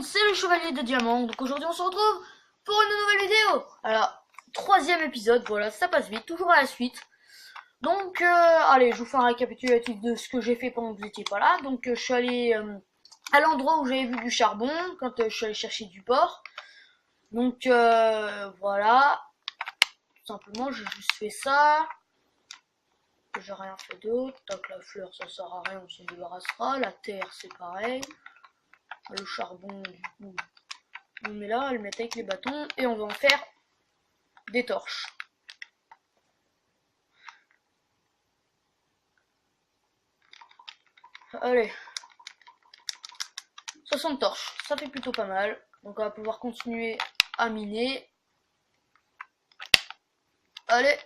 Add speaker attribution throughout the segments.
Speaker 1: c'est le Chevalier de Diamant. Donc aujourd'hui on se retrouve pour une nouvelle vidéo. Alors, troisième épisode, voilà, ça passe vite, toujours à la suite. Donc, allez, je vous fais un récapitulatif de ce que j'ai fait pendant que vous n'étiez pas là. Donc, je suis allé à l'endroit où j'avais vu du charbon, quand je suis allé chercher du porc. Donc, voilà, tout simplement, j'ai juste fait ça. J'ai rien fait d'autre. Donc, la fleur, ça sert à rien, on s'en débarrassera. La terre, c'est pareil. Le charbon, du coup, on met là, on le met avec les bâtons et on va en faire des torches. Allez, 60 torches, ça fait plutôt pas mal. Donc on va pouvoir continuer à miner. Allez,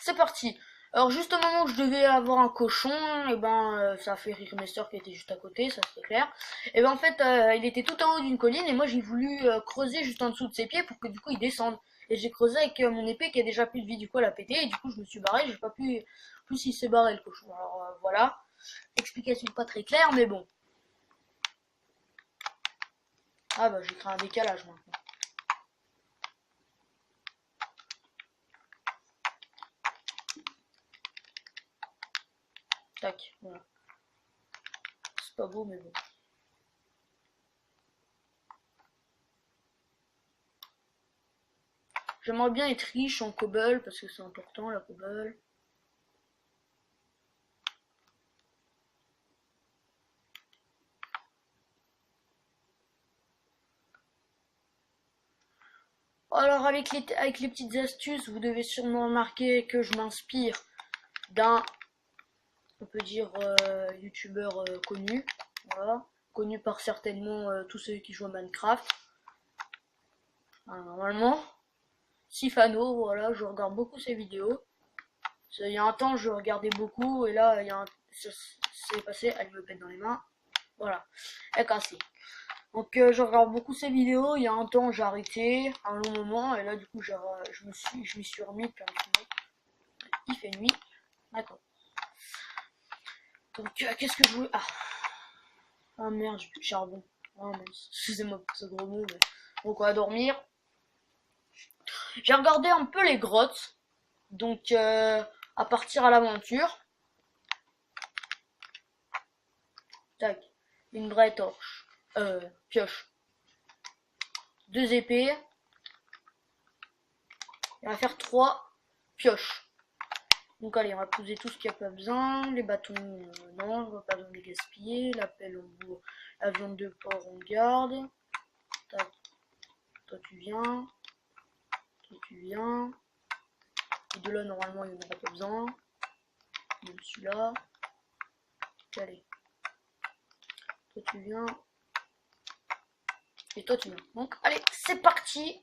Speaker 1: c'est parti. Alors juste au moment où je devais avoir un cochon, et ben ça a fait rire mes soeurs qui étaient juste à côté, ça c'est clair. Et ben en fait il était tout en haut d'une colline et moi j'ai voulu creuser juste en dessous de ses pieds pour que du coup il descende. Et j'ai creusé avec mon épée qui a déjà plus de vie, du coup elle a pété et du coup je me suis barré, j'ai pas pu. Plus il s'est barré le cochon. Alors voilà. Explication pas très claire mais bon. Ah bah j'ai créé un décalage maintenant. Tac, voilà. C'est pas beau mais bon. J'aimerais bien être riche en cobble parce que c'est important la cobble. Alors avec les petites astuces, vous devez sûrement remarquer que je m'inspire d'un, on peut dire, youtubeur connu. Voilà. Connu par certainement tous ceux qui jouent à Minecraft. Alors, normalement. Sifano, voilà, je regarde beaucoup ses vidéos. Il y a un temps, je regardais beaucoup, et là, il y a un... c'est passé, elle me pète dans les mains. Voilà, elle est cassée. Donc, je regarde beaucoup ses vidéos. Il y a un temps, j'ai arrêté, un long moment, et là, du coup, je m'y suis remis. Puis, il fait nuit. D'accord. Donc, qu'est-ce que je voulais... Ah merde, j'ai plus de charbon. Oh mince, excusez-moi pour ce gros mot, mais... Donc, on va dormir. J'ai regardé un peu les grottes. Donc, à partir à l'aventure. Tac. Une vraie torche. Pioche. 2 épées. Et on va faire 3 pioches. Donc allez, on va poser tout ce qu'il n'y a pas besoin. Les bâtons, non, on va pas les gaspiller. La pelle, on bourre. La viande de porc, on garde. Tac. Toi, tu viens. Toi, tu viens. Et de là, normalement, il n'y en aura pas besoin. Même celui-là. Allez. Toi, tu viens. Et toi, tu viens. Donc, allez, c'est parti.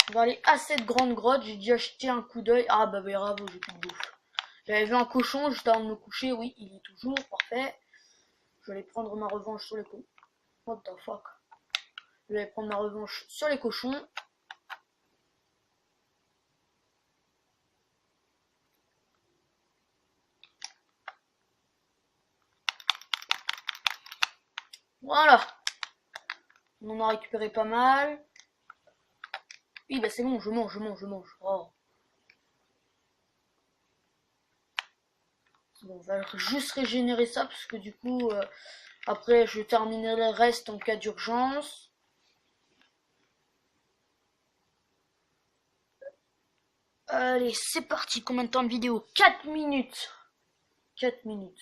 Speaker 1: On va aller à cette grande grotte. J'ai dû acheter un coup d'œil. Ah, bah, bravo, j'ai plus de bouffe. J'avais vu un cochon juste avant de me coucher. Oui, il est toujours parfait. Je vais aller prendre ma revanche sur les cochons. What the fuck. Je vais aller prendre ma revanche sur les cochons. Voilà. On en a récupéré pas mal. Oui, bah c'est bon, je mange. Oh. Bon, on va juste régénérer ça parce que du coup, après, je terminerai le reste en cas d'urgence. Allez, c'est parti. Combien de temps de vidéo? 4 minutes. 4 minutes.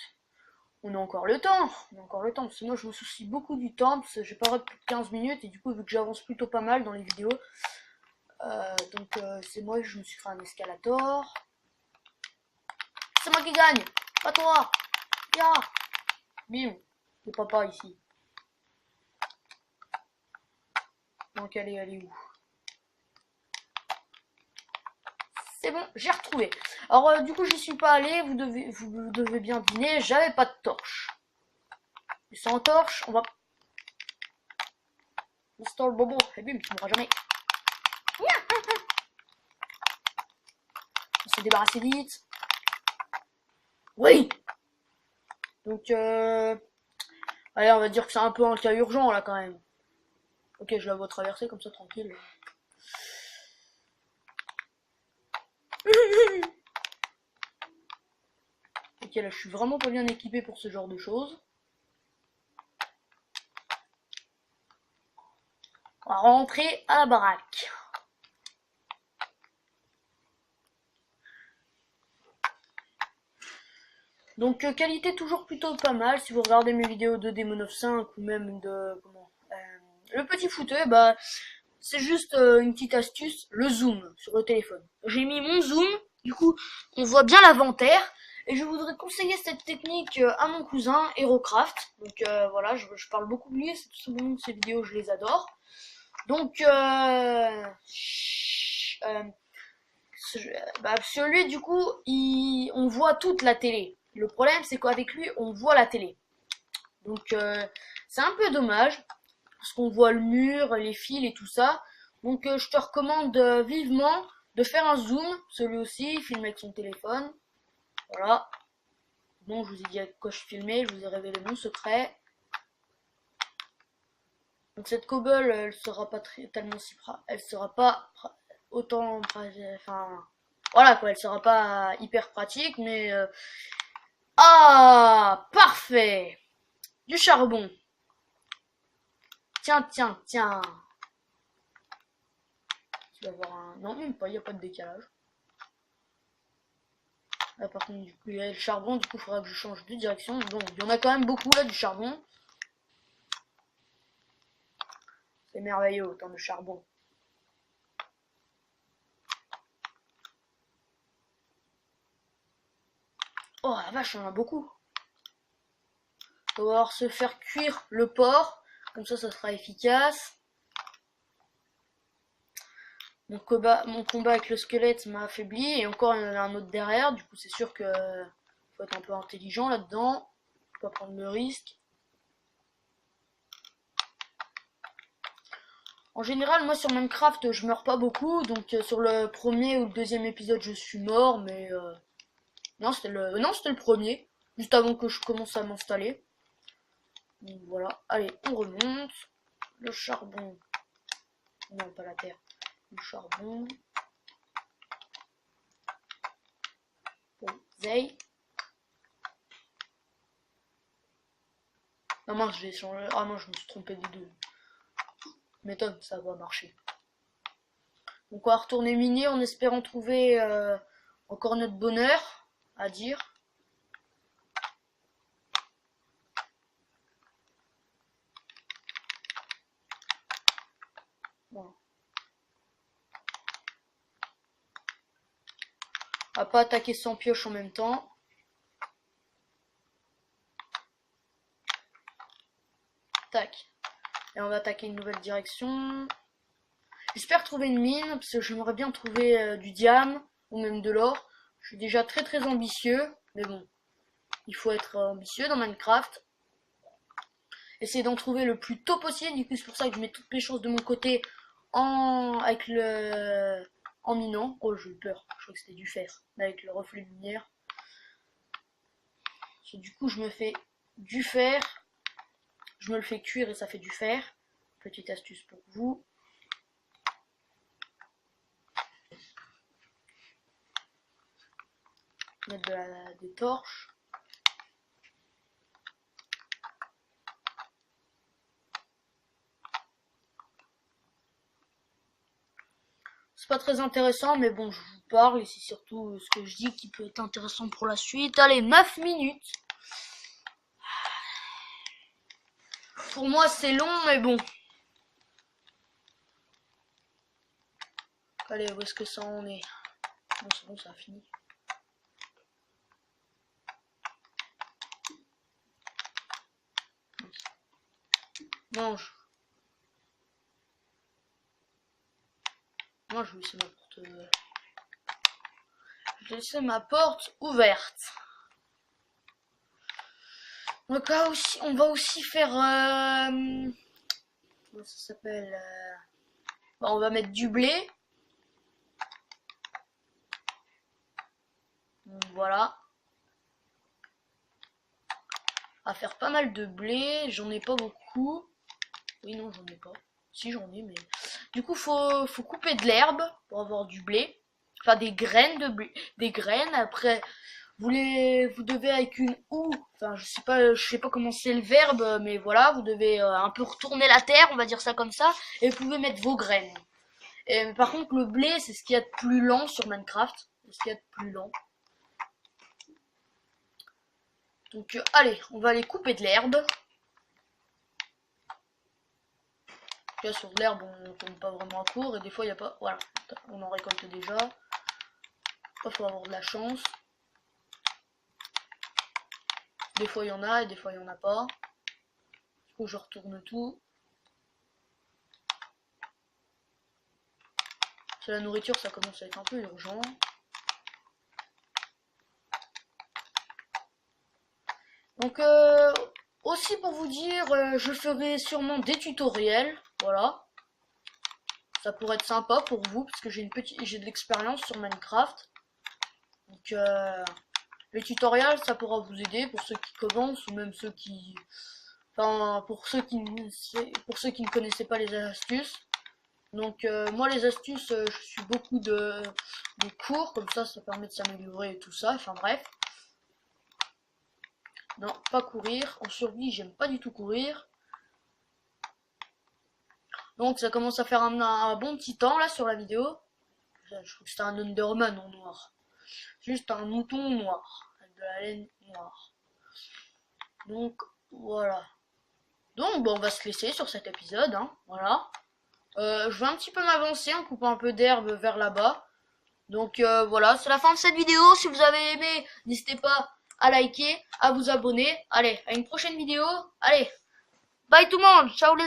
Speaker 1: On a encore le temps. Parce que moi, je me soucie beaucoup du temps. Parce que j'ai pas plus de 15 minutes. Et du coup, vu que j'avance plutôt pas mal dans les vidéos. Donc, c'est moi, je me suis créé un escalator. C'est moi qui gagne. Pas toi. Ya. Bim. Le papa ici. Donc, elle est où? C'est bon, j'ai retrouvé. Alors, du coup, j'y suis pas allé. Vous devez bien deviner. J'avais pas de torche. Et sans torche, on va... Install Bobo. Et bim, tu mourras jamais. On s'est débarrassé vite. Oui. Donc, allez, on va dire que c'est un peu un cas urgent, là, quand même. Ok, je la vois traverser comme ça, tranquille. Ok, là, je suis vraiment pas bien équipé pour ce genre de choses. On va rentrer à la baraque. Donc qualité toujours plutôt pas mal. Si vous regardez mes vidéos de Demon of 5 ou même de le petit fauteuil, bah c'est juste une petite astuce, le zoom sur le téléphone. J'ai mis mon zoom, du coup on voit bien l'inventaire. Et je voudrais conseiller cette technique à mon cousin Herocraft. Donc voilà, je parle beaucoup de lui, c'est tout simplement de ses vidéos, je les adore. Donc celui du coup, on voit toute la télé. Le problème c'est qu'avec lui, on voit la télé. Donc c'est un peu dommage parce qu'on voit le mur, les fils et tout ça. Donc je te recommande vivement de faire un zoom. Celui aussi, filmer avec son téléphone. Voilà. Bon, je vous ai dit à quoi je filmais, je vous ai révélé mon secret. Donc cette cobble, elle sera pas tellement si elle sera pas autant, enfin voilà quoi, elle sera pas hyper pratique, mais ah parfait, du charbon. Tiens, tiens, tiens. Tu vas voir un, non même pas, il y a pas de décalage. Là par contre du coup il y a le charbon, du coup il faudra que je change de direction. Bon, il y en a quand même beaucoup là du charbon. C'est merveilleux autant de charbon. Oh la vache, on en a beaucoup. On va devoir se faire cuire le porc, comme ça sera efficace. Mon combat avec le squelette m'a affaibli et encore il y en a un autre derrière, du coup c'est sûr que faut être un peu intelligent là-dedans, faut pas prendre le risque. En général, moi sur Minecraft je meurs pas beaucoup, donc sur le premier ou le deuxième épisode je suis mort, mais non c'était le premier, juste avant que je commence à m'installer. Donc voilà, allez on remonte, le charbon, non pas la terre, le charbon. Zay. Non mince, j'ai changé. Ah non, je me suis trompé des deux. M'étonne, ça va marcher. Donc on va retourner miner en espérant trouver encore notre bonheur à dire. Voilà. On va pas attaquer sans pioche en même temps. Tac. Et on va attaquer une nouvelle direction. J'espère trouver une mine, parce que j'aimerais bien trouver du diamant ou même de l'or. Je suis déjà très très ambitieux, mais bon, il faut être ambitieux dans Minecraft. Essayer d'en trouver le plus tôt possible, du coup c'est pour ça que je mets toutes mes chances de mon côté en minant. Oh j'ai eu peur, je crois que c'était du fer, avec le reflet de lumière. Du coup je me fais du fer, je me le fais cuire et ça fait du fer. Petite astuce pour vous. Mettre des torches. C'est pas très intéressant, mais bon, je vous parle et c'est surtout ce que je dis qui peut être intéressant pour la suite. Allez, 9 minutes. Pour moi, c'est long, mais bon. Allez, où est-ce que ça en est? Bon, c'est bon, ça a fini. Mange. Moi, je vais laisser ma porte. Je vais laisser ma porte ouverte. Donc là aussi, on va aussi faire. Comment ça s'appelle on va mettre du blé. Donc, voilà. On va faire pas mal de blé. J'en ai pas beaucoup. Oui, non, j'en ai pas. Si j'en ai, mais du coup faut couper de l'herbe pour avoir du blé, enfin des graines de blé, des graines. Après vous devez avec une houe, enfin je sais pas comment c'est le verbe, mais voilà, vous devez un peu retourner la terre, on va dire ça comme ça, et vous pouvez mettre vos graines. Et par contre le blé c'est ce qu'il y a de plus lent sur Minecraft, c'est ce qu'il y a de plus lent. Donc allez, on va aller couper de l'herbe. Là, sur l'herbe on tombe pas vraiment à court et des fois il n'y a pas, voilà, on en récolte déjà. Il faut avoir de la chance. Des fois il y en a et des fois il y en a pas. Du coup je retourne tout. C'est la nourriture, ça commence à être un peu urgent. Donc aussi pour vous dire, je ferai sûrement des tutoriels, voilà. Ça pourrait être sympa pour vous parce que j'ai de l'expérience sur Minecraft. Donc les tutoriels, ça pourra vous aider pour ceux qui commencent ou même ceux qui, enfin pour ceux qui ne connaissaient pas les astuces. Donc moi les astuces, je suis beaucoup de cours, comme ça permet de s'améliorer et tout ça. Enfin bref. Non, pas courir. En survie, j'aime pas du tout courir. Donc ça commence à faire un bon petit temps là sur la vidéo. Je trouve que c'était un Enderman en noir. Juste un mouton noir. Avec de la laine noire. Donc voilà. Donc bon, on va se laisser sur cet épisode. Hein, voilà. Je vais un petit peu m'avancer en coupant un peu d'herbe vers là-bas. Donc voilà, c'est la fin de cette vidéo. Si vous avez aimé, n'hésitez pas à liker, à vous abonner. Allez, à une prochaine vidéo. Allez, bye tout le monde. Ciao les